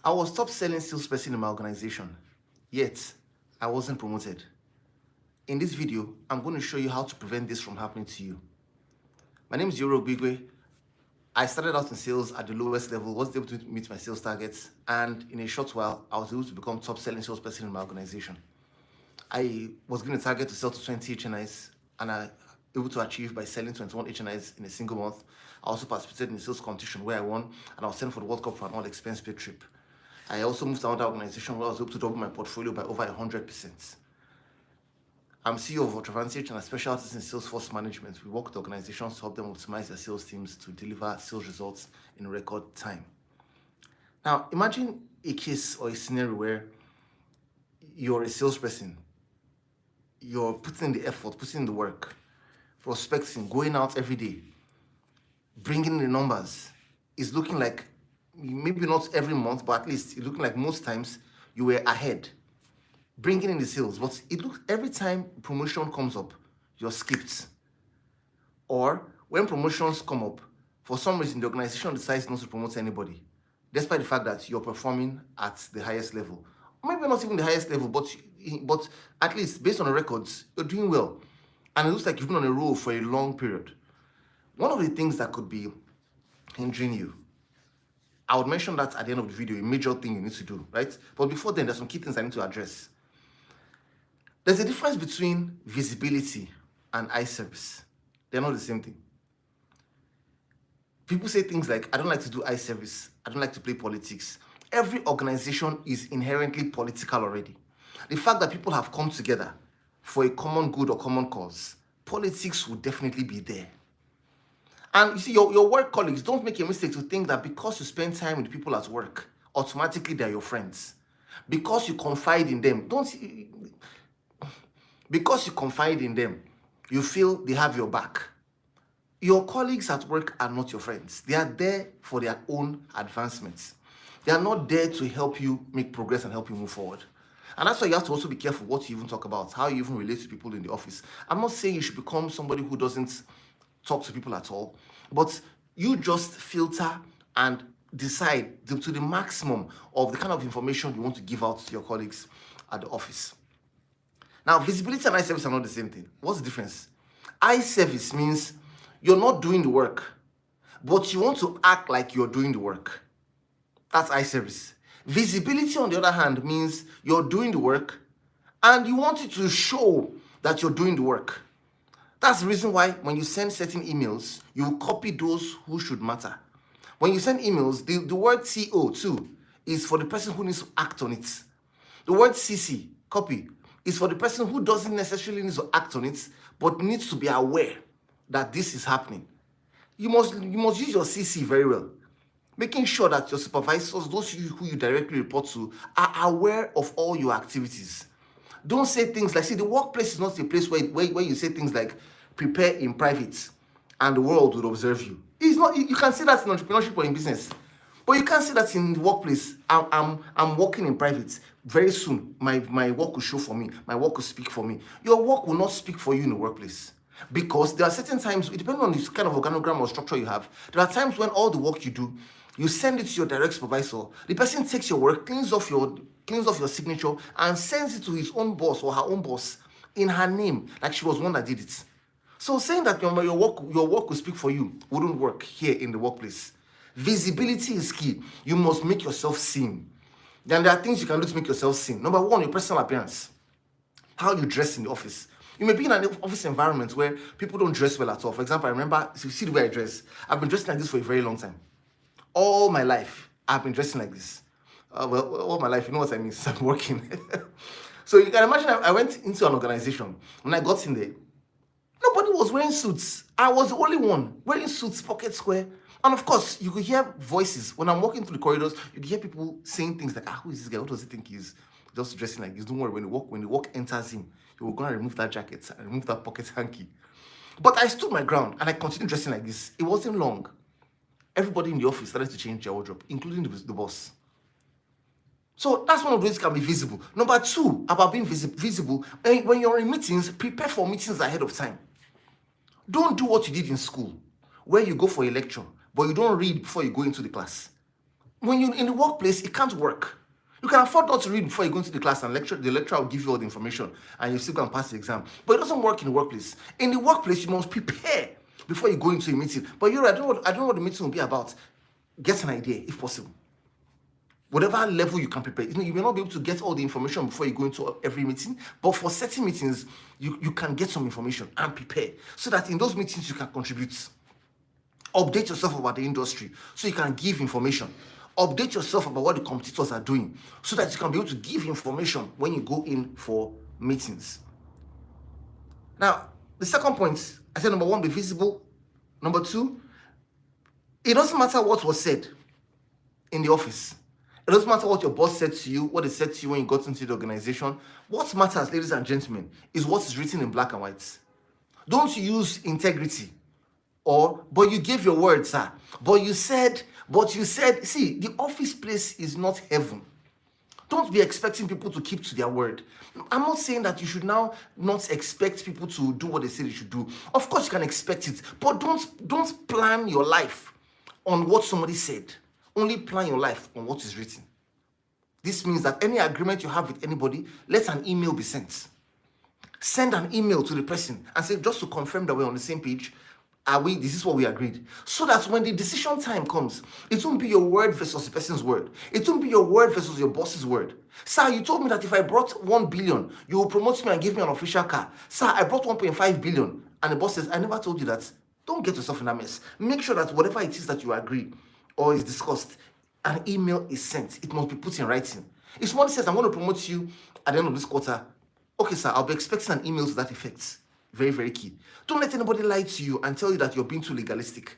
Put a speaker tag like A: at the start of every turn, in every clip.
A: I was top selling salesperson in my organization, yet I wasn't promoted. In this video, I'm going to show you how to prevent this from happening to you. My name is Iyore. I started out in sales at the lowest level, wasn't able to meet my sales targets, and in a short while, I was able to become top selling salesperson in my organization. I was given a target to sell to 20 HNIs, and I was able to achieve by selling 21 HNIs in a single month. I also participated in the sales competition where I won, and I was sent for the World Cup for an all-expense paid trip. I also moved to another organization where I was able to double my portfolio by over 100%. I'm CEO of Advantage and a specialist in Salesforce management. We work with organizations to help them optimize their sales teams to deliver sales results in record time. Now, imagine a case or a scenario where you're a salesperson. You're putting in the effort, putting in the work, prospecting, going out every day, bringing in the numbers. It's looking like, maybe not every month, but at least it's looking like most times you were ahead, bringing in the sales. But it looks every time promotion comes up, you're skipped. Or when promotions come up, for some reason the organization decides not to promote anybody, despite the fact that you're performing at the highest level. Maybe not even the highest level, but at least based on the records, you're doing well. And it looks like you've been on a roll for a long period. One of the things that could be hindering you, I would mention that at the end of the video, a major thing you need to do, right? But before then, there's some key things I need to address. There's a difference between visibility and eye service. They're not the same thing. People say things like, I don't like to do eye service. I don't like to play politics. Every organization is inherently political already. The fact that people have come together for a common good or common cause, politics will definitely be there. And you see, your work colleagues, don't make a mistake to think that because you spend time with people at work, automatically they're your friends. Because you confide in them, because you confide in them, you feel they have your back. Your colleagues at work are not your friends. They are there for their own advancements. They are not there to help you make progress and help you move forward. And that's why you have to also be careful what you even talk about, how you even relate to people in the office. I'm not saying you should become somebody who doesn't talk to people at all, but you just filter and decide to the maximum of the kind of information you want to give out to your colleagues at the office. Now, visibility and eye service are not the same thing. What's the difference? Eye service means you're not doing the work, but you want to act like you're doing the work. That's eye service. Visibility, on the other hand, means you're doing the work and you want it to show that you're doing the work. That's the reason why when you send certain emails, you copy those who should matter. When you send emails, the word CO too is for the person who needs to act on it. The word CC, copy, is for the person who doesn't necessarily need to act on it, but needs to be aware that this is happening. You must use your CC very well, making sure that your supervisors, those who you directly report to, are aware of all your activities. Don't say things like, see, the workplace is not a place where you say things like, prepare in private and the world will observe you. It's not. You can say that in entrepreneurship or in business, but you can't say that in the workplace. I'm working in private. Very soon, my work will show for me. My work will speak for me. Your work will not speak for you in the workplace. Because there are certain times, depending on this kind of organogram or structure you have, there are times when all the work you do, you send it to your direct supervisor. The person takes your work, cleans off your signature, and sends it to his own boss or her own boss in her name, like she was one that did it. So saying that your work will speak for you wouldn't work here in the workplace. Visibility is key. You must make yourself seen. Then there are things you can do to make yourself seen. Number one, your personal appearance. How you dress in the office. You may be in an office environment where people don't dress well at all. For example, I remember, if you see the way I dress, I've been dressing like this for a very long time. All my life, I've been dressing like this. All my life, you know what I mean, since I'm working. So you can imagine I went into an organization. When I got in there, nobody was wearing suits. I was the only one wearing suits, pocket square. And of course, you could hear voices. When I'm walking through the corridors, you could hear people saying things like, who is this guy? What does he think he is? Just dressing like this. Don't worry, when the work enters him, he will go and remove that jacket and remove that pocket hanky. But I stood my ground and I continued dressing like this. It wasn't long. Everybody in the office started to change their wardrobe, including the boss. So that's one of the ways it can be visible. Number two, about being visible, when you're in meetings, prepare for meetings ahead of time. Don't do what you did in school, where you go for a lecture, but you don't read before you go into the class. When you're in the workplace, it can't work. You can afford not to read before you go into the class, and the lecturer will give you all the information and you still can pass the exam. But it doesn't work in the workplace. In the workplace, you must prepare before you go into a meeting. But I don't know what the meeting will be about. Get an idea if possible. Whatever level you can prepare. You may not be able to get all the information before you go into every meeting, but for certain meetings, you can get some information and prepare so that in those meetings you can contribute. Update yourself about the industry so you can give information. Update yourself about what the competitors are doing so that you can be able to give information when you go in for meetings. Now, the second point, I said number one, be visible. Number two, it doesn't matter what was said in the office. It doesn't matter what your boss said to you, what they said to you when you got into the organization. What matters, ladies and gentlemen, is what is written in black and white. Don't use integrity but you gave your word, sir. But you said, see, the office place is not heaven. Don't be expecting people to keep to their word. I'm not saying that you should now not expect people to do what they say they should do. Of course, you can expect it, but don't plan your life on what somebody said. Only plan your life on what is written. This means that any agreement you have with anybody, let an email be sent. Send an email to the person and say, just to confirm that we're on the same page, this is what we agreed. So that when the decision time comes, it won't be your word versus the person's word. It won't be your word versus your boss's word. Sir, you told me that if I brought 1 billion, you will promote me and give me an official car. Sir, I brought 1.5 billion. And the boss says, I never told you that. Don't get yourself in a mess. Make sure that whatever it is that you agree or is discussed, an email is sent. It must be put in writing. If somebody says, I'm going to promote you at the end of this quarter, okay, sir, I'll be expecting an email to that effect. Very, very key. Don't let anybody lie to you and tell you that you're being too legalistic.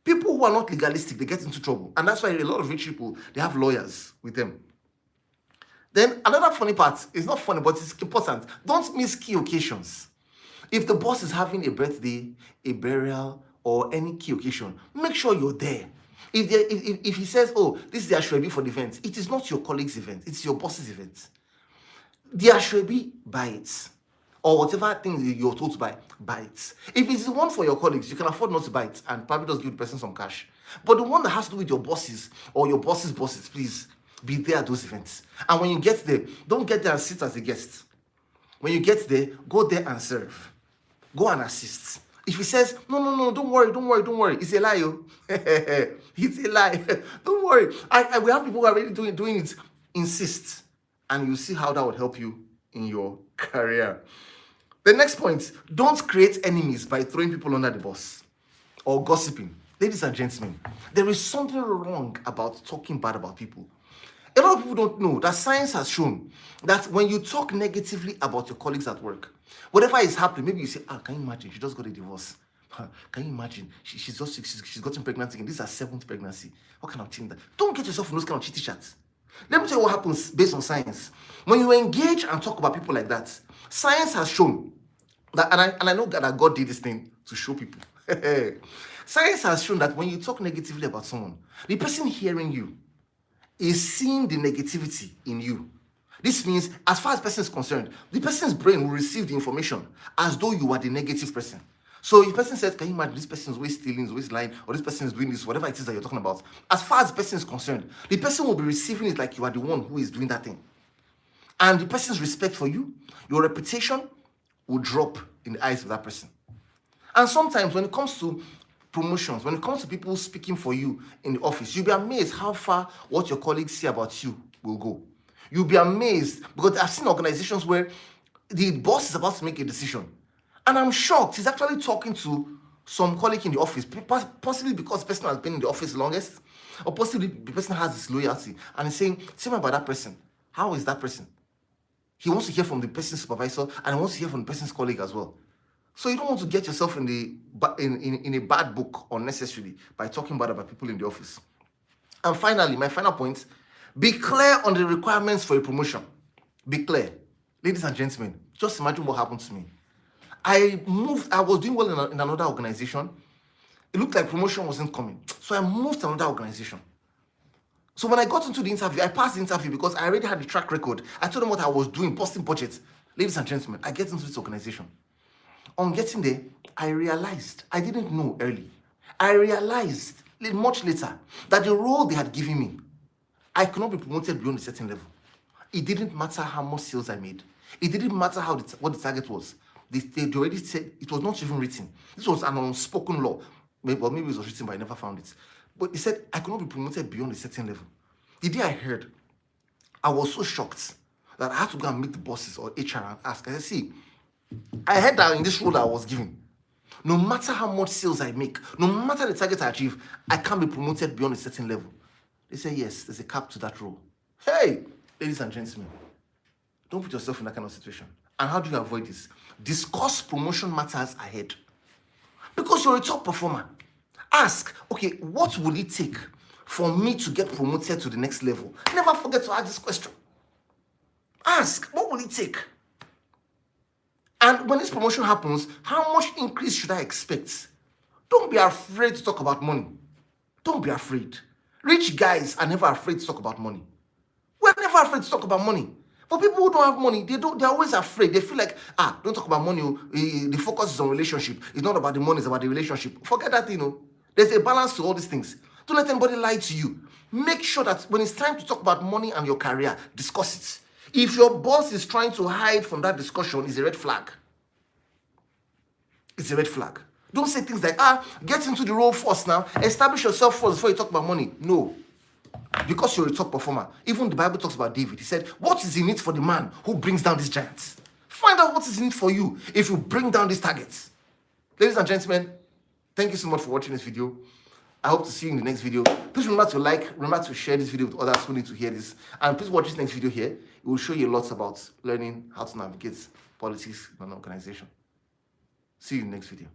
A: People who are not legalistic, they get into trouble. And that's why a lot of rich people, they have lawyers with them. Then another funny part, it's not funny, but it's important. Don't miss key occasions. If the boss is having a birthday, a burial, or any key occasion, make sure you're there. If he says, oh, this is the Ashwebi for the event, it is not your colleague's event, it's your boss's event. The Ashwebi, buy it. Or whatever thing you're told to buy it. If it's the one for your colleagues, you can afford not to buy it and probably just give the person some cash. But the one that has to do with your bosses or your boss's bosses, please be there at those events. And when you get there, don't get there and sit as a guest. When you get there, go there and serve. Go and assist. If he says, no, don't worry, it's a lie. It's a lie. Don't worry. We have people who are already doing it. Insist. And you see how that would help you in your career. The next point, don't create enemies by throwing people under the bus or gossiping. Ladies and gentlemen, there is something wrong about talking bad about people. A lot of people don't know that science has shown that when you talk negatively about your colleagues at work, whatever is happening, maybe you say, can you imagine? She just got a divorce. Can you imagine? She's gotten pregnant again. This is her 7th pregnancy. What kind of thing that? Don't get yourself in those kind of chitty chats. Let me tell you what happens based on science. When you engage and talk about people like that, science has shown that, and I know that God did this thing to show people. Science has shown that when you talk negatively about someone, the person hearing you is seeing the negativity in you. This means, as far as the person is concerned, the person's brain will receive the information as though you are the negative person. So if the person says, can you imagine this person is always stealing, is always lying, or this person is doing this, whatever it is that you're talking about, as far as the person is concerned, the person will be receiving it like you are the one who is doing that thing. And the person's respect for you, your reputation will drop in the eyes of that person. And sometimes when it comes to promotions, when it comes to people speaking for you in the office, you'll be amazed how far what your colleagues say about you will go. You'll be amazed because I've seen organizations where the boss is about to make a decision. And I'm shocked. He's actually talking to some colleague in the office, possibly because the person has been in the office longest, or possibly the person has this loyalty. And he's saying, tell me about that person. How is that person? He wants to hear from the person's supervisor and he wants to hear from the person's colleague as well. So you don't want to get yourself in a bad book unnecessarily by talking bad about people in the office. And finally, my final point, be clear on the requirements for a promotion. Be clear. Ladies and gentlemen, just imagine what happened to me. I was doing well in another organization. It looked like promotion wasn't coming. So I moved to another organization. So when I got into the interview, I passed the interview because I already had the track record. I told them what I was doing, posting budgets. Ladies and gentlemen, I get into this organization. On getting there, I realized, I didn't know early. I realized much later, that the role they had given me, I could not be promoted beyond a certain level. It didn't matter how much sales I made. It didn't matter what the target was. They already said it was not even written. This was an unspoken law. Maybe it was written, but I never found it. But they said I could not be promoted beyond a certain level. The day I heard, I was so shocked that I had to go and meet the bosses or HR and ask. I said, see, I heard that in this role that I was given, no matter how much sales I make, no matter the target I achieve, I can't be promoted beyond a certain level. They say, yes, there's a cap to that role. Hey, ladies and gentlemen, don't put yourself in that kind of situation. And how do you avoid this? Discuss promotion matters ahead. Because you're a top performer. Ask, okay, what will it take for me to get promoted to the next level? Never forget to ask this question. Ask, what will it take? And when this promotion happens, how much increase should I expect? Don't be afraid to talk about money. Don't be afraid. Rich guys are never afraid to talk about money. We're never afraid to talk about money. For people who don't have money, they're always afraid. They feel like, don't talk about money. The focus is on relationship. It's not about the money, it's about the relationship. Forget that, There's a balance to all these things. Don't let anybody lie to you. Make sure that when it's time to talk about money and your career, discuss it. If your boss is trying to hide from that discussion, it's a red flag. It's a red flag. Don't say things like, get into the role first now. Establish yourself first before you talk about money. No. Because you're a top performer. Even the Bible talks about David. He said, what is in it for the man who brings down these giants? Find out what is in it for you if you bring down these targets. Ladies and gentlemen, thank you so much for watching this video. I hope to see you in the next video. Please remember to remember to share this video with others who need to hear this. And please watch this next video here. It will show you lots about learning how to navigate politics in an organization. See you in the next video.